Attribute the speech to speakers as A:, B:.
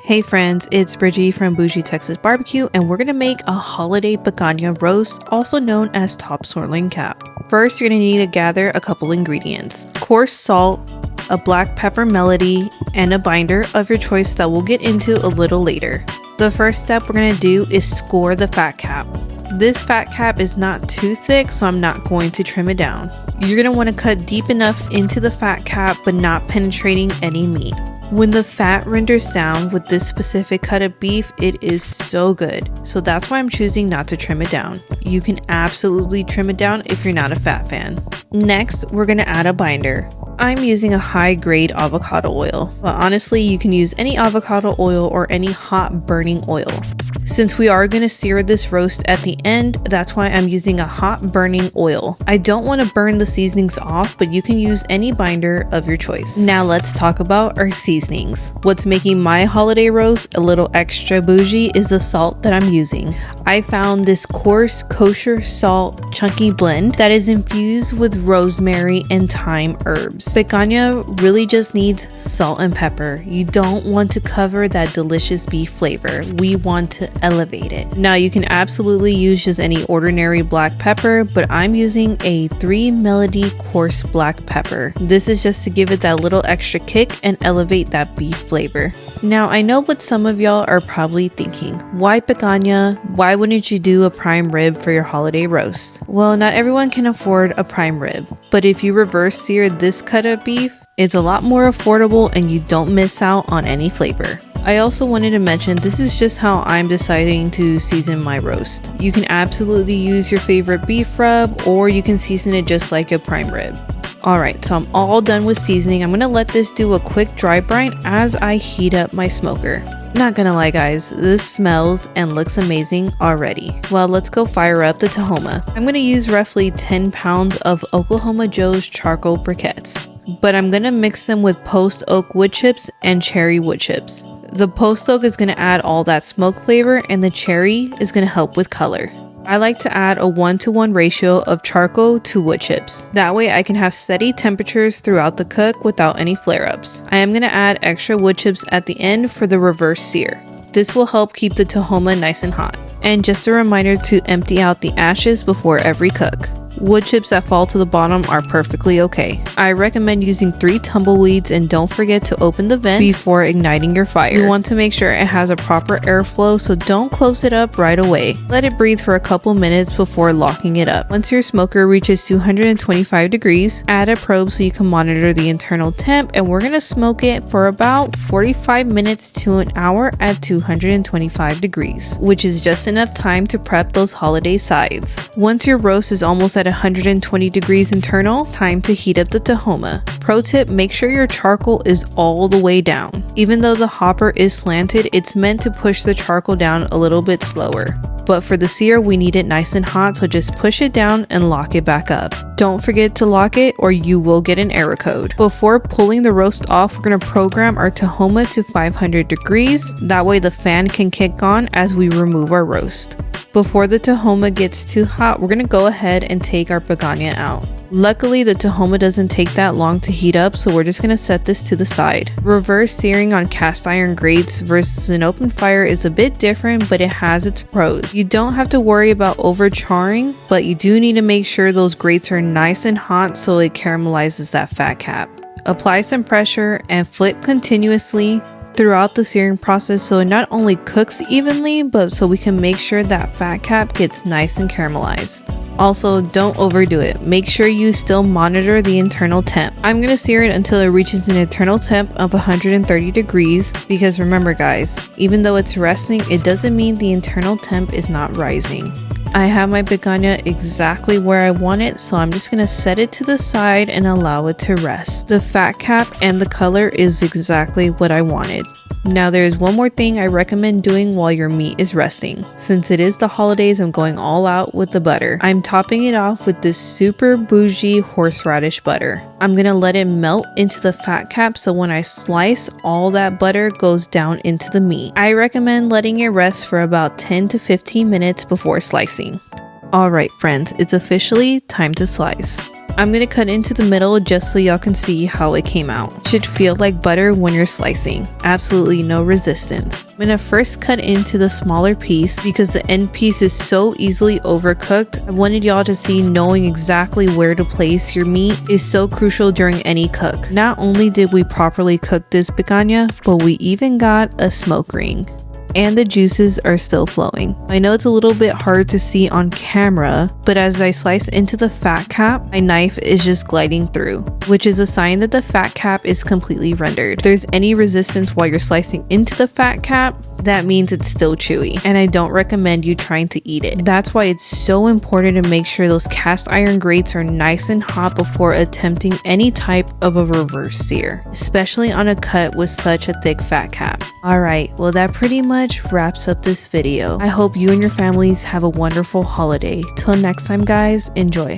A: Hey friends, it's Brigie from Boujee, Texas BBQ, and we're gonna make a holiday picanha roast, also known as top swirling cap. First, you're gonna need to gather a couple ingredients: coarse salt, a black pepper melody, and a binder of your choice that we'll get into a little later. The first step we're gonna do is score the fat cap. This fat cap is not too thick, so I'm not going to trim it down. You're gonna wanna cut deep enough into the fat cap, but not penetrating any meat. When the fat renders down with this specific cut of beef, it is so good. So that's why I'm choosing not to trim it down. You can absolutely trim it down if you're not a fat fan. Next, we're gonna add a binder. I'm using a high grade avocado oil, but honestly, you can use any avocado oil or any hot burning oil. Since we are going to sear this roast at the end, that's why I'm using a hot burning oil. I don't want to burn the seasonings off, but you can use any binder of your choice. Now let's talk about our seasonings. What's making my holiday roast a little extra bougie is the salt that I'm using. I found this coarse kosher salt chunky blend that is infused with rosemary and thyme herbs. Picanha really just needs salt and pepper. You don't want to cover that delicious beef flavor. We want to elevate it. Now you can absolutely use just any ordinary black pepper, but I'm using a 3 Melody coarse black pepper. This is just to give it that little extra kick and elevate that beef flavor. Now I know what some of y'all are probably thinking. Why picanha? Why wouldn't you do a prime rib for your holiday roast? Well, not everyone can afford a prime rib, but if you reverse sear this cut of beef, it's a lot more affordable and you don't miss out on any flavor. I also wanted to mention this is just how I'm deciding to season my roast. You can absolutely use your favorite beef rub, or you can season it just like a prime rib. Alright, so I'm all done with seasoning. I'm gonna let this do a quick dry brine as I heat up my smoker. Not gonna lie guys, this smells and looks amazing already. Well, let's go fire up the Tahoma. I'm gonna use roughly 10 pounds of Oklahoma Joe's charcoal briquettes, but I'm gonna mix them with post oak wood chips and cherry wood chips. The post oak is going to add all that smoke flavor, and the cherry is going to help with color. I like to add a 1-to-1 ratio of charcoal to wood chips. That way I can have steady temperatures throughout the cook without any flare-ups. I am going to add extra wood chips at the end for the reverse sear. This will help keep the Tahoma nice and hot. And just a reminder to empty out the ashes before every cook. Wood chips that fall to the bottom are perfectly okay. I recommend using 3 tumbleweeds, and don't forget to open the vents before igniting your fire. You want to make sure it has a proper airflow, so don't close it up right away. Let it breathe for a couple minutes before locking it up. Once your smoker reaches 225 degrees, add a probe so you can monitor the internal temp, and we're going to smoke it for about 45 minutes to an hour at 225 degrees, which is just enough time to prep those holiday sides. Once your roast is almost at 120 degrees internal, it's time to heat up the Tahoma. Pro tip, make sure your charcoal is all the way down. Even though the hopper is slanted, it's meant to push the charcoal down a little bit slower. But for the sear, we need it nice and hot, so just push it down and lock it back up. Don't forget to lock it or you will get an error code. Before pulling the roast off, we're going to program our Tahoma to 500 degrees. That way the fan can kick on as we remove our roast. Before the Tahoma gets too hot, we're going to go ahead and take our picanha out. Luckily, the Tahoma doesn't take that long to heat up, so we're just going to set this to the side. Reverse searing on cast iron grates versus an open fire is a bit different, but it has its pros. You don't have to worry about over charring, but you do need to make sure those grates are nice and hot so it caramelizes that fat cap. Apply some pressure and flip continuously throughout the searing process so it not only cooks evenly, but so we can make sure that fat cap gets nice and caramelized. Also, don't overdo it. Make sure you still monitor the internal temp. I'm going to sear it until it reaches an internal temp of 130 degrees because remember guys, even though it's resting, it doesn't mean the internal temp is not rising. I have my picanha exactly where I want it, so I'm just going to set it to the side and allow it to rest. The fat cap and the color is exactly what I wanted. Now there's one more thing I recommend doing while your meat is resting. Since it is the holidays, I'm going all out with the butter. I'm topping it off with this super bougie horseradish butter. I'm gonna let it melt into the fat cap so when I slice, all that butter goes down into the meat. I recommend letting it rest for about 10 to 15 minutes before slicing. Alright friends, it's officially time to slice. I'm gonna cut into the middle just so y'all can see how it came out. It should feel like butter when you're slicing. Absolutely no resistance. I'm gonna first cut into the smaller piece because the end piece is so easily overcooked. I wanted y'all to see knowing exactly where to place your meat is so crucial during any cook. Not only did we properly cook this picanha, but we even got a smoke ring. And the juices are still flowing. I know it's a little bit hard to see on camera, but as I slice into the fat cap, my knife is just gliding through, which is a sign that the fat cap is completely rendered. If there's any resistance while you're slicing into the fat cap, that means it's still chewy, and I don't recommend you trying to eat it. That's why it's so important to make sure those cast iron grates are nice and hot before attempting any type of a reverse sear, especially on a cut with such a thick fat cap. Alright, well that pretty much wraps up this video. I hope you and your families have a wonderful holiday. Till next time guys, enjoy.